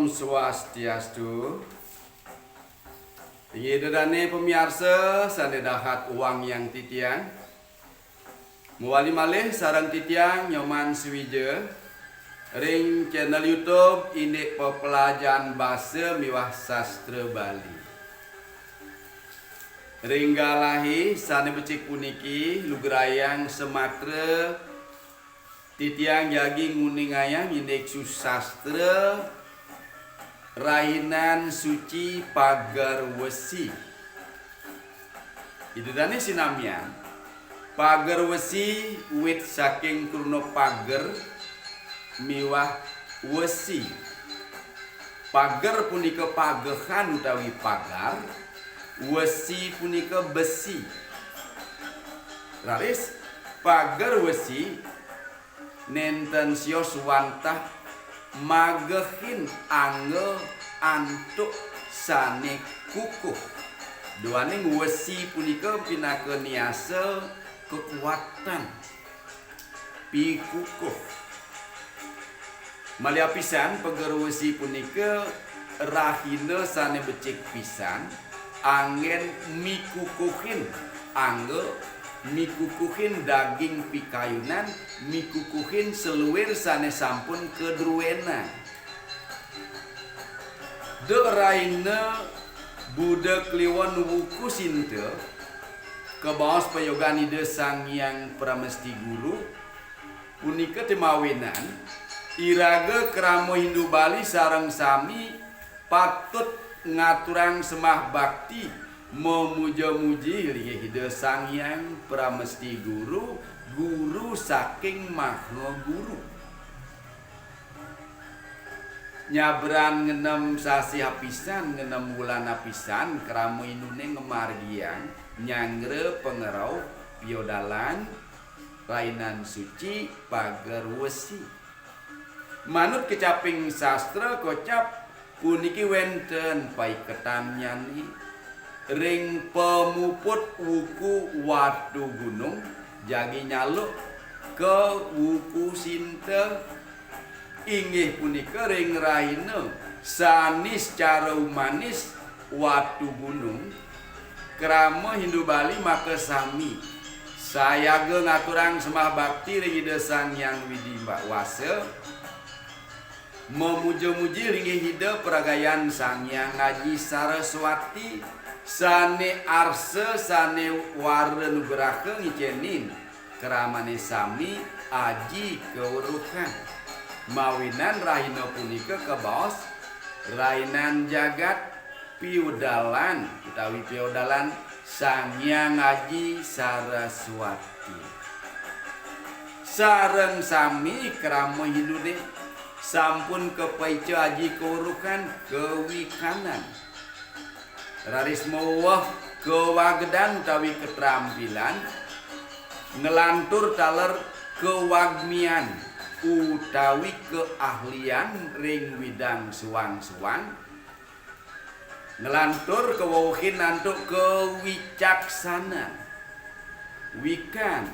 Om Swastiastu. Yedadane pemirsa sanedahat uang yang titiang. Muali malih sarang titiang nyoman suwija. Ring channel YouTube Indek Pepelajaran Bahasa Miwah Sastra Bali. Ringgalahi sane becik puniki lugrayang Sematra titiang jagi nguningayang indek susastra Rainan Suci Pagar Wesi. Idudane sinamian Pagar Wesi wit saking kurno pager miwah wesi. Pager punika pagehan utawi pagar, wesi punika besi. Raris pagar wesi nenten sios wantah magehin angge antuk sane kukuh. Duaning wesi punika pinaka niasa kekuatan pikukuh. Malia pisan pagar wesi punika rahina sane becik pisan angin mikukuhin angge mikukuhin daging pikayunan, mikukuhin seluir sane sampun kedruena. De raina budak kliwon wuku sinte kebaos payogani de sang yang pramesti guru punika temawinan iraga keramo Hindu Bali sareng sami patut ngaturang semah bakti memuja-muji hide sang yang pramesti guru, guru saking maha guru. Nyabran ngenem sasi hapisan, ngenem bulan hapisan, keramo inune ngemargiang, nyangre pengerau, piodalan, Rainan Suci Pagar Wesi. Manut kecaping sastra kocap puniki wenten paiketan nyani ring pemuput wuku Watu Gunung jagi nyaluk ke wuku Sinta inggih punika ring raina sanis cara humanis Watu Gunung krama Hindu Bali maka sami sayaga ngaturang semah bakti ring Sang Yang Widi Mbak Wasa memuja-muji ringgih hida peragayan Sang Yang Ngaji Saraswati sane arse sane warna nugraka ngicenin keramane sami aji keurukan mawinan rahina punika kebaos rainan jagat piudalan utawi piudalan Sang Yang Ngaji Saraswati sareng sami kerama hidune sampun kepaica aji keurukan kewikanan raris mawah kewagdan utawi keterampilan ngelantur taler kewagmian utawi keahlian ring widang suwang-suwang ngelantur kewawuhin nantuk kewicaksanan wikan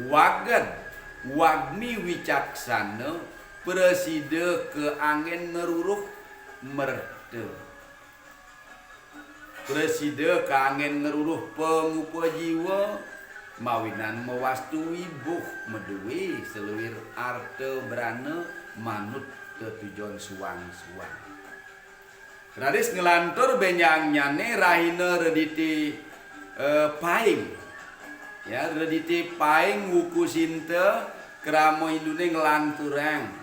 wagad wagmi wicaksana preside ke angin neruruh merde preside kangen ngeruruh pengupa jiwa mawinan mewastu ibuh meduwi seluwir arte berana manut tetujon suwang-suwang. Radis ngelantur benyang nyane rahina rediti paing. Ya rediti paing wuku Sinta kramo indune ngelanturang.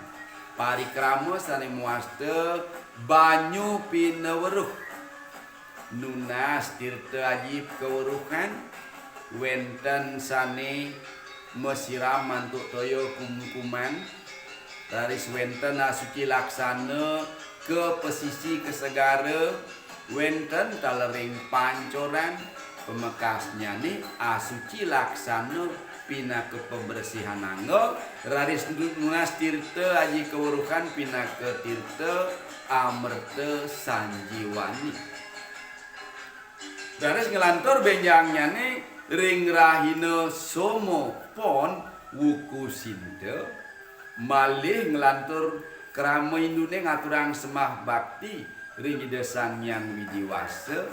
Parikrama sane muaste banyu pineweruh. Nunas tirta ajib kewurukan wenten sane mesiram mantuk toyo kumkuman raris wenten asuci laksana ke pesisi kesegara wenten talering pancoran pemekasnya nih asuci laksana pina ke pembersihan anggo raris nunas tirta aji kewurukan pina ke tirta amerta sanjiwani. Daris ngelantur benjangnya nih ring rahina somo pon wuku Sinta malih ngelantur krama indune ngaturang semah bakti ring Ida Sang Hyang Widiwasa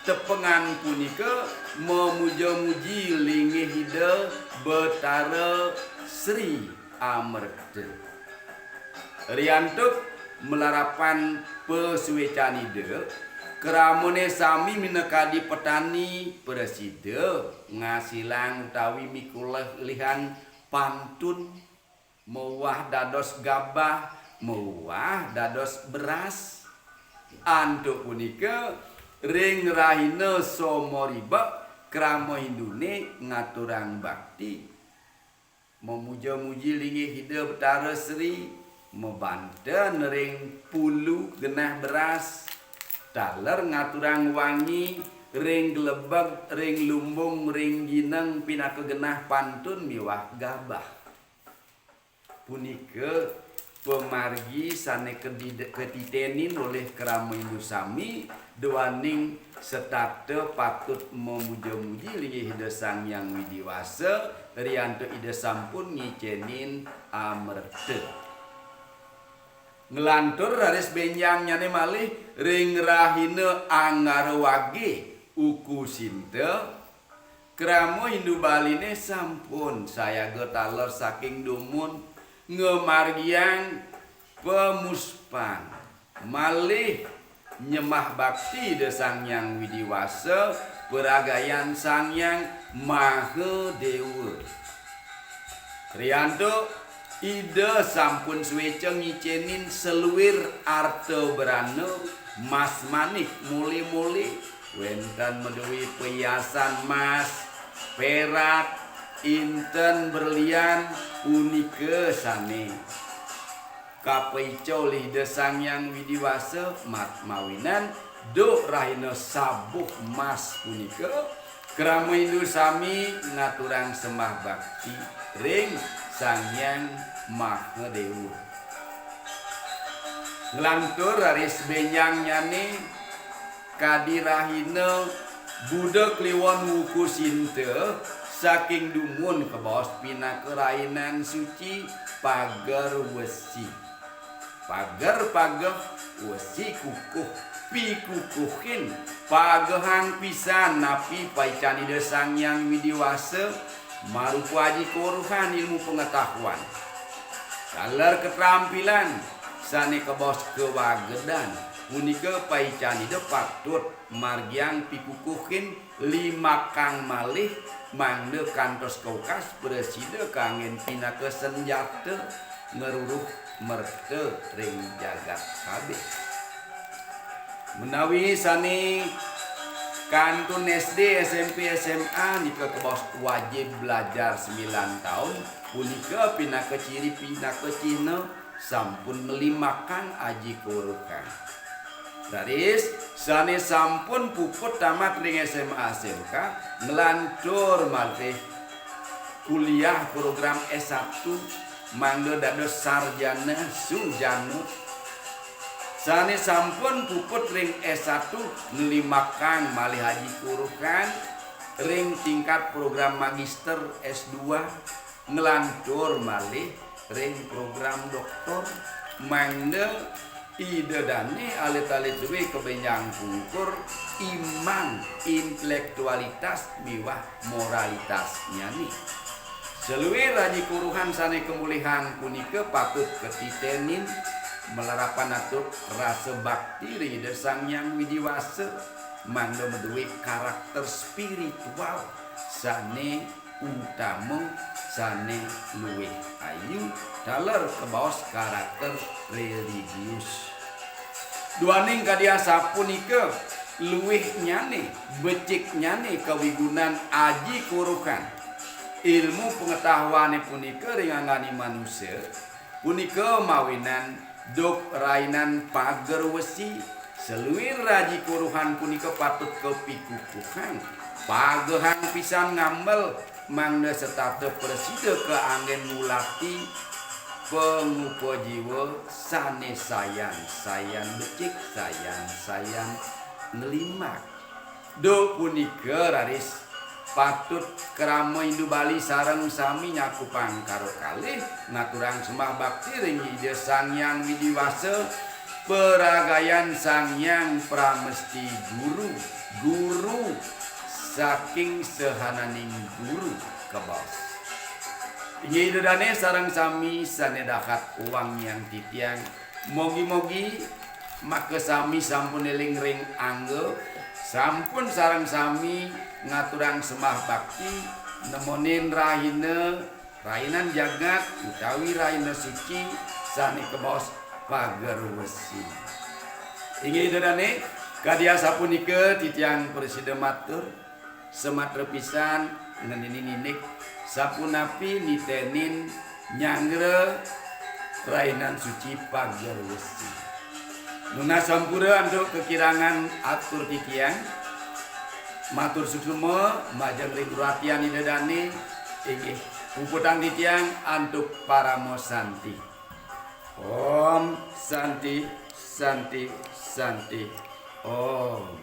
tepengan punika memuja-muji linggih Ida Betara Sri Amerta riantuk melarapan pesuecan Ida keramone sami minekadi petani presida ngasilang utawi mikuleh lihan pantun mewah dados gabah mewah dados beras antuk punika ring rahina somoriba krama hindune ngaturang bakti memuja-muji linggih Ida Betara Sri mebanten ring pulu genah beras taler ngaturang wangi ring glebeg ring lumbung ring gineng pinaka genah pantun miwah gabah punika pemargi sane ketitenin oleh krama Hindu sami dewaning setate patut memuja-muji linggih Ida Sang Hyang Widiwasa rianto Ida sampun ngicenin amerta ngelantur raris benjang nyane malih ring rahina Angarwage uku sinta krama Hindu Baline sampun saya getaler saking dumun ngemargiang pemuspan malih nyemah bakti Ida Sang Hyang Widiwasa peragayan Sang Hyang Mahadewa rianto Ida sampun suweca ngicenin seluwir arta berana mas manik muli-muli wenten medewi perhiasan mas perak inten berlian punika sane kapaica oleh Ida Sang Hyang Widiwasa mat mawinan do rahina sabuh mas punika krama Hindu sami ngaturang semah bakti ring Sang Hyang Mahadewa nglantur raris benjang nyane kadirahina budak kliwon wuku sinta saking dumun kebos pinaka rainan suci pagar wesi pagar wesi kukuh pikukuhin pagehang pisan napi paican Ida Sang Hyang Widiwasa marupa aji koruhan ilmu pengetahuan kaler keterampilan sane kebos kewagedan punika paican Ida patut margiang pikukuhin lima kang malih mangde kantos kaukas presida kangen pinaka senjata ngeruruh merte ring jagat kabeh menawi sane kantun SD, SMP, SMA nika kebos wajib belajar 9 tahun punika pinaka ciri pinaka cina sampun melimakan aji kurukan daris sane sampun puput tamat ring SMA SMK ngelantur malih kuliah program S1 mangga dados sarjana sujana sane sampun puput ring S1 ngelimakan malih haji kurukan ring tingkat program magister S2 ngelantur malih ring program doktor mangga Ida dane alit-alit duwe kebenjang pungkur iman intelektualitas miwah moralitas nyani seluwih haji kuruhan sane kemulihan punika patut ketitenin melarapan atur rasa bakti Ida Sang Hyang Widiwasa mangga meduwe karakter spiritual sane utama sane luwih ayu daler kebaos karakter religius duaning kadia sapunika luwih nyane becik nyane kawigunan aji kurukan ilmu pengetahuan punika ringangani manusia punika mawinan dok rainan pagar wesi seluwir raji kuruhan punika patut kepikukuhan pagehang pisan ngambel mangda setate presida keanggen mulati pengupa jiwa sane sayan becik sayan ngelimak do punika raris patut keramo Indu Bali sareng sami nyakupang karo kalih ngaturang sembah bakti ring ide Sang Hyang Widiwasa peragayan Sang Hyang Pramesti guru saking sehananing guru kebos. Inggih dane sareng sami sanedakat uang yang titiang mogi-mogi maka sami sampun eling ring angge sampun sareng sami ngaturang sembah bakti nemonin rainan jagat utawi raina suci sane kebos pager wesi. Inggih dane kadia sapunika titiang presiden matur sematra pisan ngenininik sapunapi nitenin nyangre rainan suci pager wesi. Nuna sampura untuk kekirangan atur tikian matur suksuma majeng ring ratian idedane inggih puputan titiang antuk paramo santi. Om santi santi santi. Om.